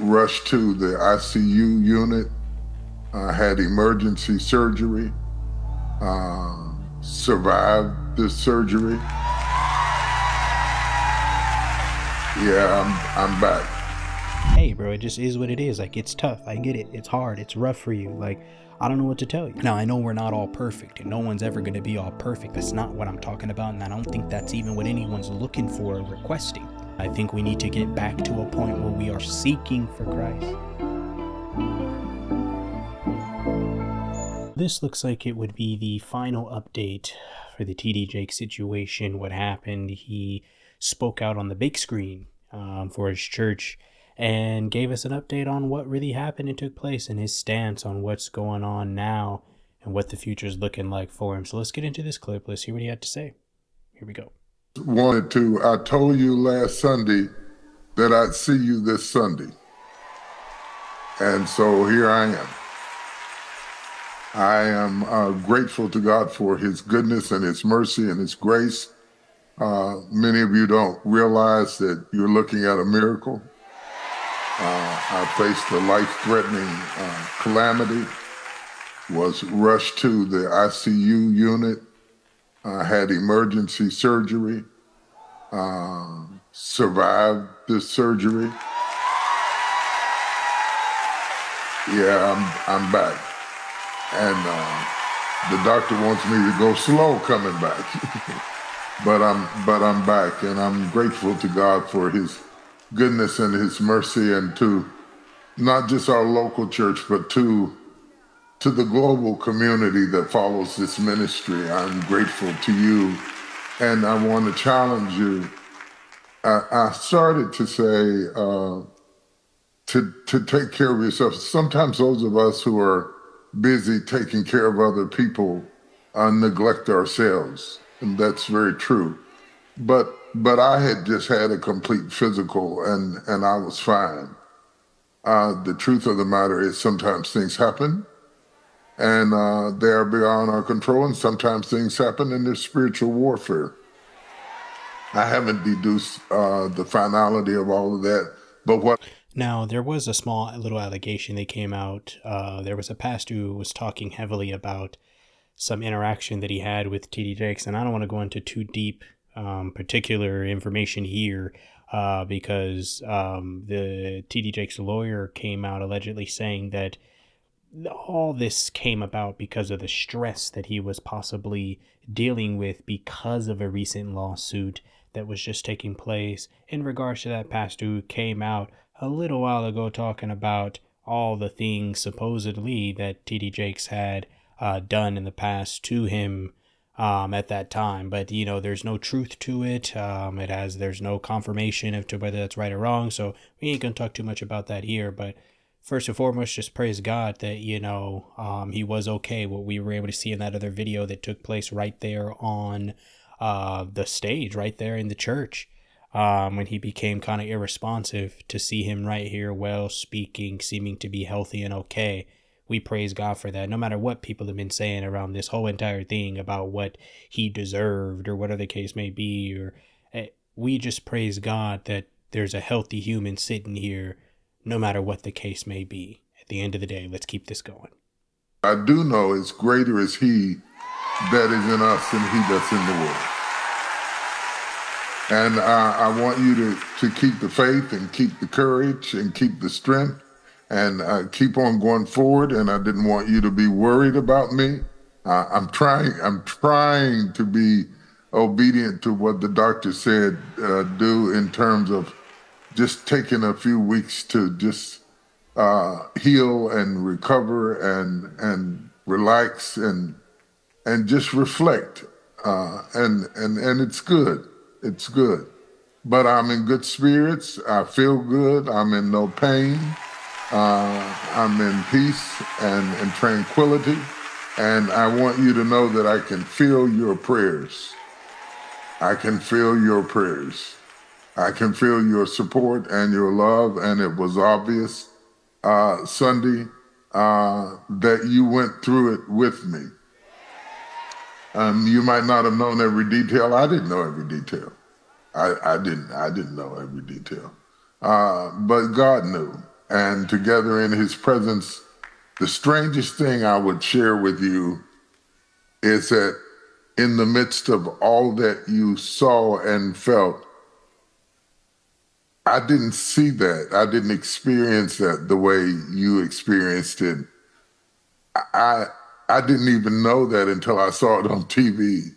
Rushed to the ICU unit, had emergency surgery, survived the surgery. Yeah, I'm back. Hey bro, it just is what it is. Like, it's tough, I get it, it's hard, it's rough for you. Like, I don't know what to tell you. Now, I know we're not all perfect, and no one's ever going to be all perfect. That's not what I'm talking about, and I don't think that's even what anyone's looking for or requesting. I think we need to get back to a point where we are seeking for Christ. This looks like it would be the final update for the TD Jakes situation. What happened, he spoke out on the big screen for his church and gave us an update on what really happened and took place and his stance on what's going on now and what the future is looking like for him. So let's get into this clip. Let's hear what he had to say. Here we go. I told you last Sunday that I'd see you this Sunday. And so here I am. I am grateful to God for his goodness and his mercy and his grace. Many of you don't realize that you're looking at a miracle. I faced a life-threatening calamity, was rushed to the ICU unit, had emergency surgery, survived the surgery. Yeah, I'm back. And the doctor wants me to go slow coming back. but I'm back, and I'm grateful to God for his goodness and his mercy, and to not just our local church, but to the global community that follows this ministry. I'm grateful to you, and I want to challenge you. I started to say to take care of yourself. Sometimes those of us who are busy taking care of other people neglect ourselves, and that's very true. But I had just had a complete physical, and I was fine. The truth of the matter is sometimes things happen, and they are beyond our control, and sometimes things happen in their spiritual warfare. I haven't deduced the finality of all of that, but what... Now, there was a small little allegation that came out. There was a pastor who was talking heavily about some interaction that he had with TD Jakes, and I don't want to go into too deep particular information here because the TD Jakes lawyer came out allegedly saying that all this came about because of the stress that he was possibly dealing with because of a recent lawsuit that was just taking place in regards to that pastor who came out a little while ago talking about all the things supposedly that TD Jakes had done in the past to him at that time. But, you know, there's no truth to it. There's no confirmation as to whether that's right or wrong. So we ain't going to talk too much about that here. But first and foremost, just praise God that, you know, he was okay. What we were able to see in that other video that took place right there on the stage, right there in the church. When he became kind of irresponsive, to see him right here, well, speaking, seeming to be healthy and okay. We praise God for that. No matter what people have been saying around this whole entire thing about what he deserved or whatever the case may be, or we just praise God that there's a healthy human sitting here, no matter what the case may be. At the end of the day, let's keep this going. I do know is greater is he that is in us than he that's in the world. And I want you to keep the faith and keep the courage and keep the strength and keep on going forward. And I didn't want you to be worried about me. I'm trying to be obedient to what the doctor said do in terms of just taking a few weeks to just heal and recover and relax and just reflect. And it's good. It's good. But I'm in good spirits. I feel good. I'm in no pain. I'm in peace and tranquility. And I want you to know that I can feel your prayers. I can feel your prayers. I can feel your support and your love. And it was obvious Sunday that you went through it with me. You might not have known every detail. I didn't know every detail. I didn't know every detail. But God knew. and together in his presence, the strangest thing I would share with you is that in the midst of all that you saw and felt, I didn't see that. I didn't experience that the way you experienced it. I I didn't even know that until I saw it on TV.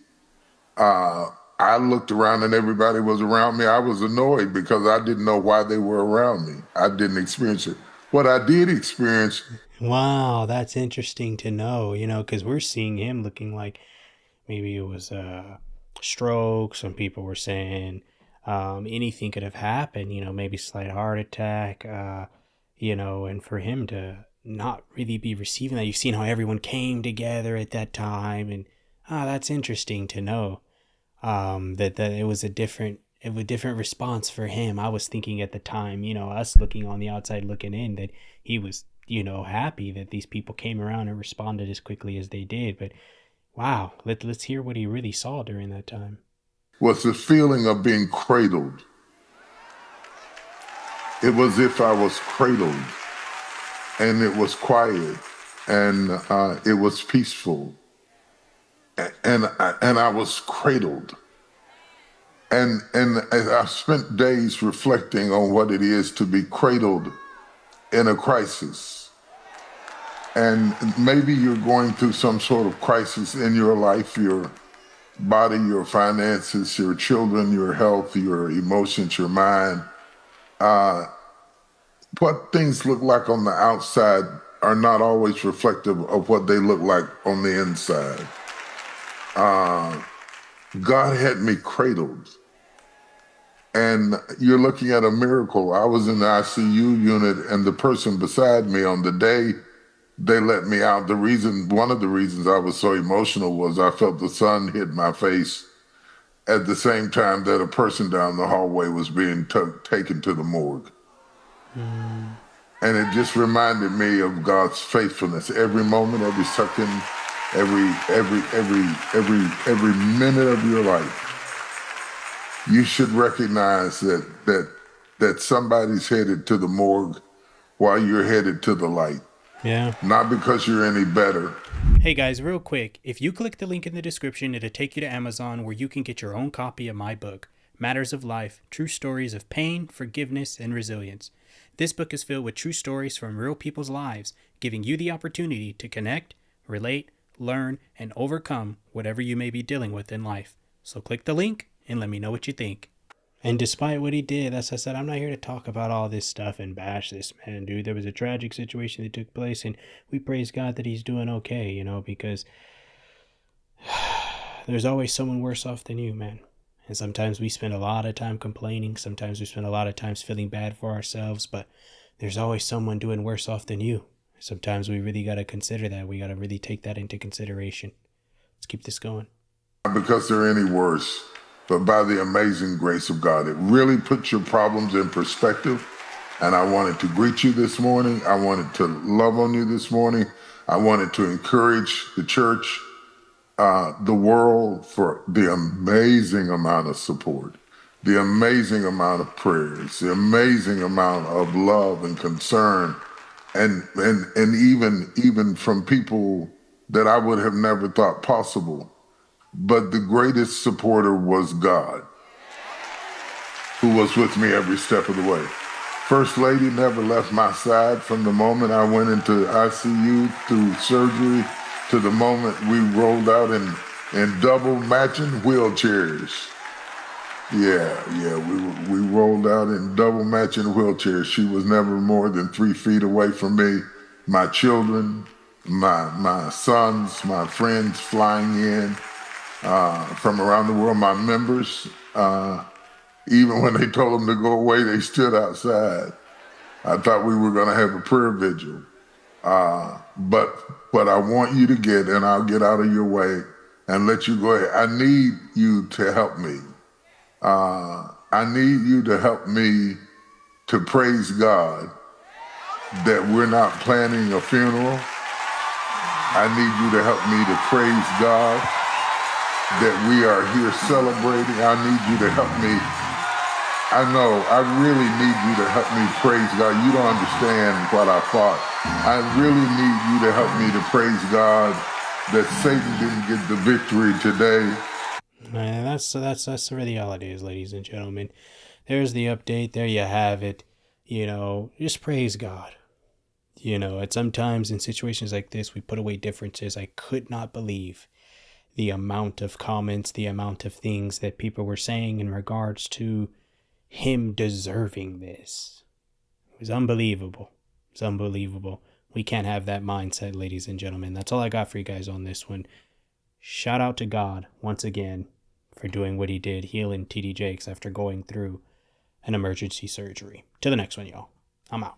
I looked around and everybody was around me. I was annoyed because I didn't know why they were around me. I didn't experience it. What I did experience Wow, that's interesting to know, because we're seeing him looking like maybe it was a stroke. Some people were saying anything could have happened, maybe slight heart attack, and for him to not really be receiving that. You've seen how everyone came together at that time, and that's interesting to know that it was a different response for him. I was thinking at the time, us looking on the outside looking in, that he was, happy that these people came around and responded as quickly as they did. But wow, let's hear what he really saw during that time. was the feeling of being cradled. It was if I was cradled, and it was quiet, and it was peaceful, and I was cradled. And I spent days reflecting on what it is to be cradled in a crisis. And maybe you're going through some sort of crisis in your life, your body, your finances, your children, your health, your emotions, your mind. What things look like on the outside are not always reflective of what they look like on the inside. God had me cradled. And you're looking at a miracle. I was in the ICU unit, and the person beside me on the day they let me out, one of the reasons I was so emotional was I felt the sun hit my face at the same time that a person down the hallway was being taken to the morgue. Mm. And it just reminded me of God's faithfulness. Every moment, every second, every minute of your life, you should recognize that somebody's headed to the morgue while you're headed to the light. Yeah. Not because you're any better. Hey guys, real quick, if you click the link in the description, it'll take you to Amazon where you can get your own copy of my book, Matters of Life, True Stories of Pain, Forgiveness, and Resilience. This book is filled with true stories from real people's lives, giving you the opportunity to connect, relate, learn, and overcome whatever you may be dealing with in life. So click the link and let me know what you think. And despite what he did, as I said, I'm not here to talk about all this stuff and bash this man, dude. There was a tragic situation that took place, and we praise God that he's doing okay, because there's always someone worse off than you, man. And sometimes we spend a lot of time complaining. Sometimes we spend a lot of times feeling bad for ourselves, but there's always someone doing worse off than you. Sometimes we really got to consider that. We got to really take that into consideration. Let's keep this going. Not because they're any worse, but by the amazing grace of God. It really puts your problems in perspective. And I wanted to greet you this morning. I wanted to love on you this morning. I wanted to encourage the church, the world, for the amazing amount of support, the amazing amount of prayers, the amazing amount of love and concern, and even from people that I would have never thought possible. But the greatest supporter was God, who was with me every step of the way. First Lady never left my side from the moment I went into ICU through surgery to the moment we rolled out in double matching wheelchairs. We rolled out in double matching wheelchairs. She was never more than 3 feet away from me. My children, my sons, my friends flying in from around the world, my members, even when they told them to go away, they stood outside. I thought we were going to have a prayer vigil. But what I want you to get, and I'll get out of your way and let you go ahead, I need you to help me. I need you to help me to praise God that we're not planning a funeral. I need you to help me to praise God that we are here celebrating. I need you to help me I know. I really need you to help me praise God. You don't understand what I fought. I really need you to help me to praise God that Satan didn't get the victory today. And that's the reality is, ladies and gentlemen. There's the update. There you have it. Just praise God. At sometimes in situations like this, we put away differences. I could not believe the amount of comments, the amount of things that people were saying in regards to him deserving this. It was unbelievable. It's unbelievable. We can't have that mindset, ladies and gentlemen. That's all I got for you guys on this one. Shout out to God once again for doing what he did, healing TD Jakes after going through an emergency surgery. To the next one, y'all. I'm out.